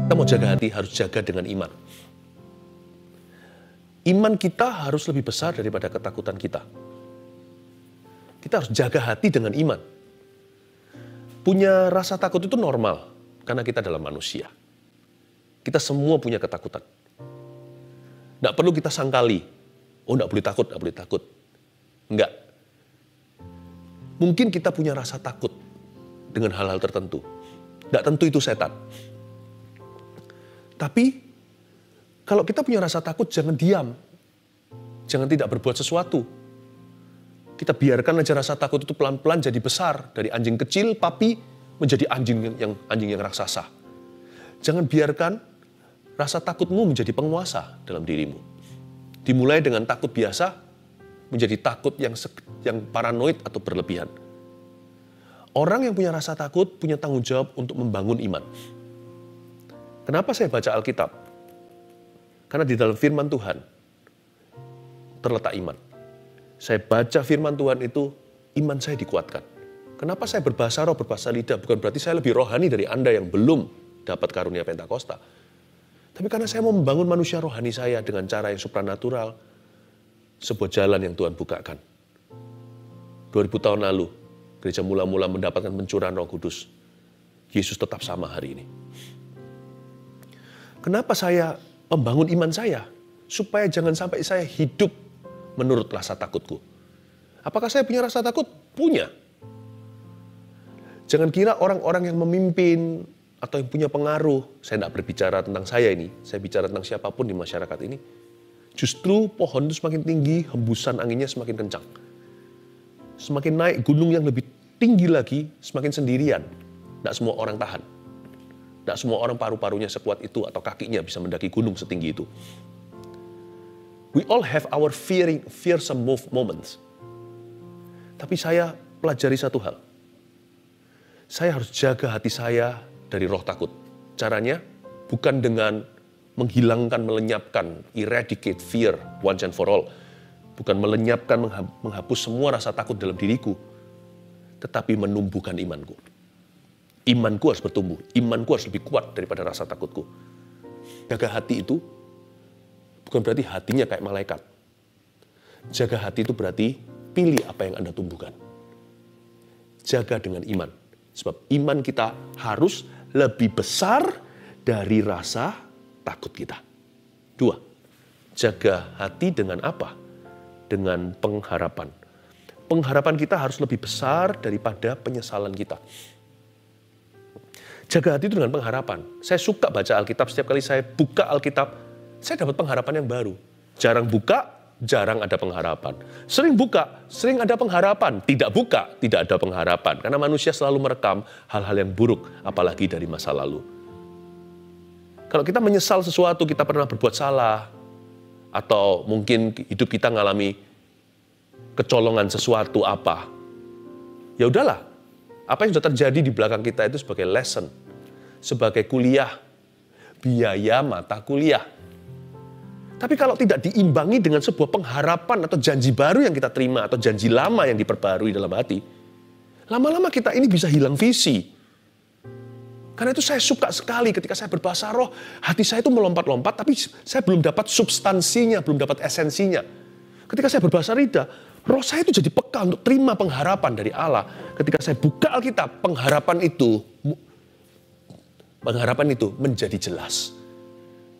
Kita mau jaga hati, harus jaga dengan iman. Iman kita harus lebih besar daripada ketakutan kita. Kita harus jaga hati dengan iman. Punya rasa takut itu normal, karena kita adalah manusia. Kita semua punya ketakutan. Nggak perlu kita sangkali, oh nggak boleh takut, nggak boleh takut. Enggak. Mungkin kita punya rasa takut dengan hal-hal tertentu. Nggak tentu itu setan. Tapi, kalau kita punya rasa takut, jangan diam. Jangan tidak berbuat sesuatu. Kita biarkan aja rasa takut itu pelan-pelan jadi besar. Dari anjing kecil, papi, menjadi anjing yang raksasa. Jangan biarkan rasa takutmu menjadi penguasa dalam dirimu. Dimulai dengan takut biasa, menjadi takut yang paranoid atau berlebihan. Orang yang punya rasa takut, punya tanggung jawab untuk membangun iman. Kenapa saya baca Alkitab? Karena di dalam firman Tuhan, terletak iman. Saya baca firman Tuhan itu, iman saya dikuatkan. Kenapa saya berbahasa roh, berbahasa lidah? Bukan berarti saya lebih rohani dari Anda yang belum dapat karunia Pentakosta. Tapi karena saya mau membangun manusia rohani saya dengan cara yang supranatural, sebuah jalan yang Tuhan bukakan. 2000 tahun lalu, gereja mula-mula mendapatkan pencurahan Roh Kudus. Yesus tetap sama hari ini. Kenapa saya membangun iman saya? Supaya jangan sampai saya hidup menurut rasa takutku. Apakah saya punya rasa takut? Punya. Jangan kira orang-orang yang memimpin atau yang punya pengaruh, saya tidak berbicara tentang saya ini, saya bicara tentang siapapun di masyarakat ini, justru pohon itu semakin tinggi, hembusan anginnya semakin kencang. Semakin naik gunung yang lebih tinggi lagi, semakin sendirian. Tidak semua orang tahan. Tidak semua orang paru-parunya sekuat itu atau kakinya bisa mendaki gunung setinggi itu. We all have our fearsome moments. Tapi saya pelajari satu hal. Saya harus jaga hati saya dari roh takut. Caranya bukan dengan menghilangkan, melenyapkan, eradicate fear once and for all. Bukan melenyapkan, menghapus semua rasa takut dalam diriku. Tetapi menumbuhkan imanku. Imanku harus bertumbuh. Imanku harus lebih kuat daripada rasa takutku. Jaga hati itu bukan berarti hatinya kayak malaikat. Jaga hati itu berarti pilih apa yang Anda tumbuhkan. Jaga dengan iman. Sebab iman kita harus lebih besar dari rasa takut kita. 2. Jaga hati dengan apa? Dengan pengharapan. Pengharapan kita harus lebih besar daripada penyesalan kita. Jaga hati itu dengan pengharapan. Saya suka baca Alkitab, setiap kali saya buka Alkitab, saya dapat pengharapan yang baru. Jarang buka, jarang ada pengharapan. Sering buka, sering ada pengharapan. Tidak buka, tidak ada pengharapan. Karena manusia selalu merekam hal-hal yang buruk, apalagi dari masa lalu. Kalau kita menyesal sesuatu, kita pernah berbuat salah, atau mungkin hidup kita mengalami kecolongan sesuatu apa, ya udahlah. Apa yang sudah terjadi di belakang kita itu sebagai lesson, sebagai kuliah, biaya mata kuliah. Tapi kalau tidak diimbangi dengan sebuah pengharapan atau janji baru yang kita terima, atau janji lama yang diperbarui dalam hati, lama-lama kita ini bisa hilang visi. Karena itu saya suka sekali ketika saya berbahasa roh, hati saya itu melompat-lompat, tapi saya belum dapat substansinya, belum dapat esensinya. Ketika saya berbahasa lidah, roh saya itu jadi peka untuk terima pengharapan dari Allah. Ketika saya buka Alkitab, pengharapan itu menjadi jelas.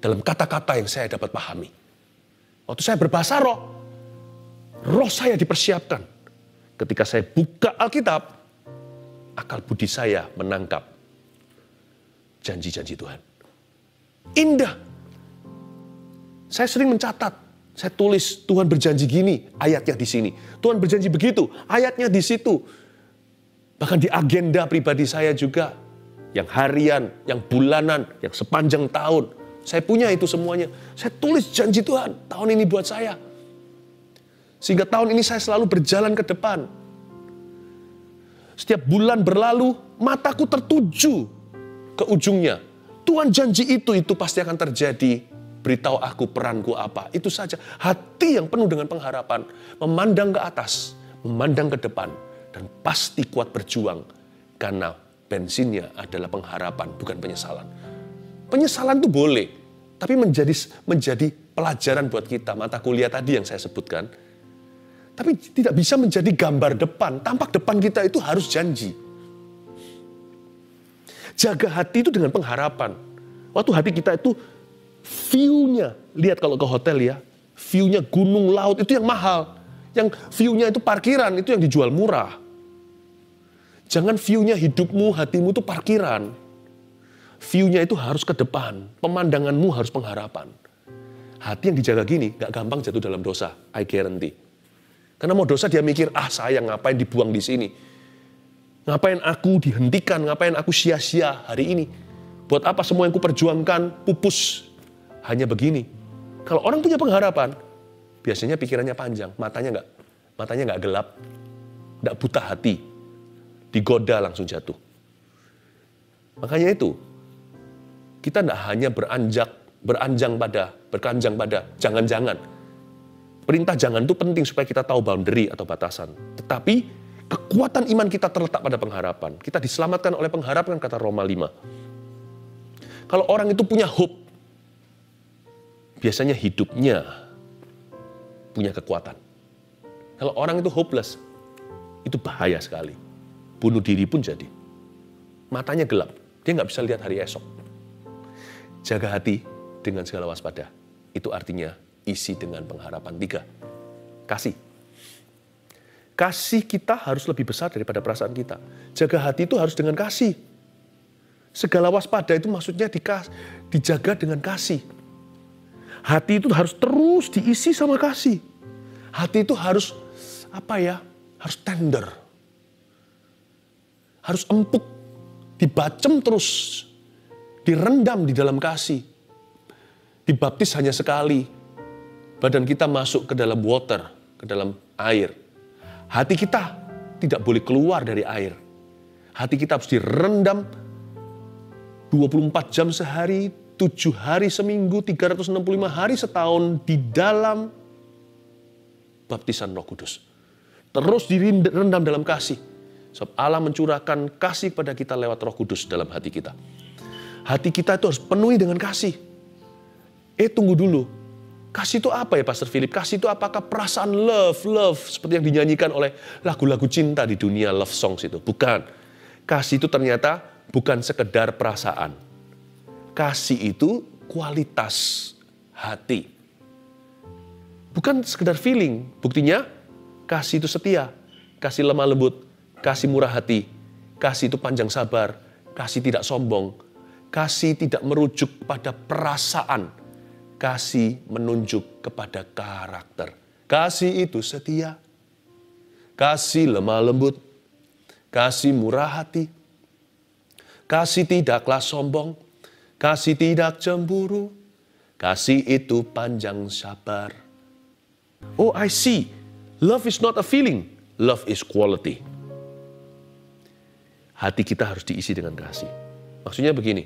Dalam kata-kata yang saya dapat pahami. Waktu saya berbahasa roh saya dipersiapkan. Ketika saya buka Alkitab, akal budi saya menangkap janji-janji Tuhan. Indah. Saya sering mencatat, saya tulis Tuhan berjanji gini, ayatnya di sini. Tuhan berjanji begitu, ayatnya di situ. Bahkan di agenda pribadi saya juga, yang harian, yang bulanan, yang sepanjang tahun. Saya punya itu semuanya. Saya tulis janji Tuhan tahun ini buat saya. Sehingga tahun ini saya selalu berjalan ke depan. Setiap bulan berlalu, mataku tertuju ke ujungnya. Tuhan janji itu pasti akan terjadi. Beritahu aku peranku apa. Itu saja. Hati yang penuh dengan pengharapan. Memandang ke atas, memandang ke depan. Dan pasti kuat berjuang. Karena bensinnya adalah pengharapan, bukan penyesalan. Penyesalan itu boleh, tapi menjadi pelajaran buat kita, mata kuliah tadi yang saya sebutkan. Tapi tidak bisa menjadi gambar depan, tampak depan kita itu harus janji. Jaga hati itu dengan pengharapan. Waktu hati kita itu view-nya, lihat kalau ke hotel ya, view-nya gunung, laut, itu yang mahal. Yang view-nya itu parkiran, itu yang dijual murah. Jangan view-nya hidupmu, hatimu itu parkiran. View-nya itu harus ke depan, pemandanganmu harus pengharapan. Hati yang dijaga gini, gak gampang jatuh dalam dosa, I guarantee. Karena mau dosa dia mikir, sayang ngapain dibuang di sini. Ngapain aku dihentikan, ngapain aku sia-sia hari ini. Buat apa semua yang kuperjuangkan, pupus. Hanya begini. Kalau orang punya pengharapan, biasanya pikirannya panjang, matanya nggak gelap, nggak buta hati, digoda langsung jatuh. Makanya itu, kita tidak hanya berkanjang pada jangan-jangan. Perintah jangan itu penting supaya kita tahu boundary atau batasan. Tetapi kekuatan iman kita terletak pada pengharapan. Kita diselamatkan oleh pengharapan, kata Roma 5. Kalau orang itu punya hope, biasanya hidupnya punya kekuatan. Kalau orang itu hopeless, itu bahaya sekali. Bunuh diri pun jadi. Matanya gelap, dia nggak bisa lihat hari esok. Jaga hati dengan segala waspada. Itu artinya isi dengan pengharapan. 3, kasih. Kasih kita harus lebih besar daripada perasaan kita. Jaga hati itu harus dengan kasih. Segala waspada itu maksudnya dijaga dengan kasih. Hati itu harus terus diisi sama kasih. Hati itu harus harus tender. Harus empuk, dibacem terus, direndam di dalam kasih. Dibaptis hanya sekali. Badan kita masuk ke dalam water, ke dalam air. Hati kita tidak boleh keluar dari air. Hati kita harus direndam 24 jam sehari, 7 hari seminggu, 365 hari setahun di dalam baptisan Roh Kudus. Terus direndam dalam kasih. Sebab Allah mencurahkan kasih kepada kita lewat Roh Kudus dalam hati kita. Hati kita itu harus penuhi dengan kasih. Tunggu dulu. Kasih itu apa ya Pastor Philip? Kasih itu apakah perasaan love seperti yang dinyanyikan oleh lagu-lagu cinta di dunia love songs itu? Bukan. Kasih itu ternyata bukan sekedar perasaan. Kasih itu kualitas hati. Bukan sekedar feeling. Buktinya kasih itu setia, kasih lemah lembut, kasih murah hati, kasih itu panjang sabar, kasih tidak sombong, kasih tidak merujuk pada perasaan, kasih menunjuk kepada karakter. Kasih itu setia, kasih lemah lembut, kasih murah hati, kasih tidaklah sombong, kasih tidak cemburu, kasih itu panjang sabar. Oh, I see. Love is not a feeling. Love is quality. Hati kita harus diisi dengan kasih. Maksudnya begini,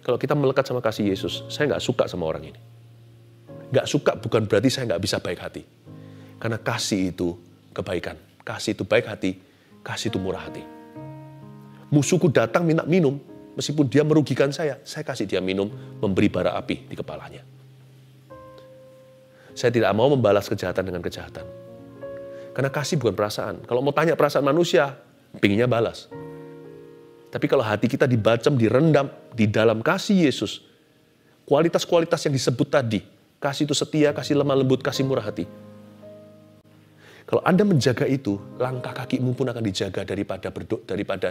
kalau kita melekat sama kasih Yesus, saya nggak suka sama orang ini. Nggak suka bukan berarti saya nggak bisa baik hati. Karena kasih itu kebaikan. Kasih itu baik hati, kasih itu murah hati. Musuhku datang minta minum, meskipun dia merugikan saya kasih dia minum, memberi bara api di kepalanya. Saya tidak mau membalas kejahatan dengan kejahatan. Karena kasih bukan perasaan. Kalau mau tanya perasaan manusia, pinginnya balas. Tapi kalau hati kita dibacem, direndam di dalam kasih Yesus, kualitas-kualitas yang disebut tadi, kasih itu setia, kasih lemah lembut, kasih murah hati. Kalau Anda menjaga itu, langkah kakimu pun akan dijaga daripada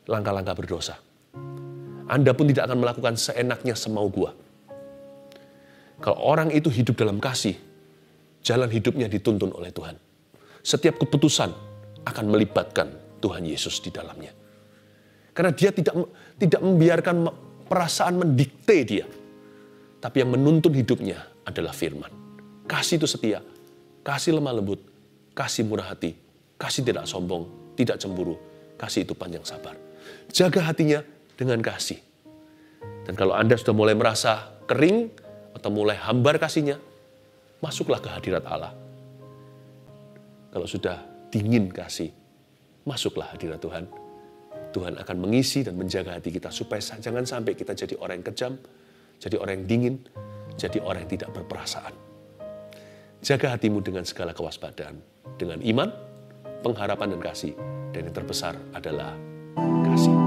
langkah-langkah berdosa. Anda pun tidak akan melakukan seenaknya semau gua. Kalau orang itu hidup dalam kasih, jalan hidupnya dituntun oleh Tuhan. Setiap keputusan akan melibatkan Tuhan Yesus di dalamnya. Karena dia tidak membiarkan perasaan mendikte dia. Tapi yang menuntun hidupnya adalah firman. Kasih itu setia, kasih lemah lembut, kasih murah hati, kasih tidak sombong, tidak cemburu, kasih itu panjang sabar. Jaga hatinya dengan kasih. Dan kalau Anda sudah mulai merasa kering, atau mulai hambar kasihnya, masuklah ke hadirat Allah. Kalau sudah dingin kasih, masuklah hadirat Tuhan. Tuhan akan mengisi dan menjaga hati kita supaya jangan sampai kita jadi orang yang kejam, jadi orang yang dingin, jadi orang yang tidak berperasaan. Jaga hatimu dengan segala kewaspadaan, dengan iman, pengharapan dan kasih. Dan yang terbesar adalah kasih.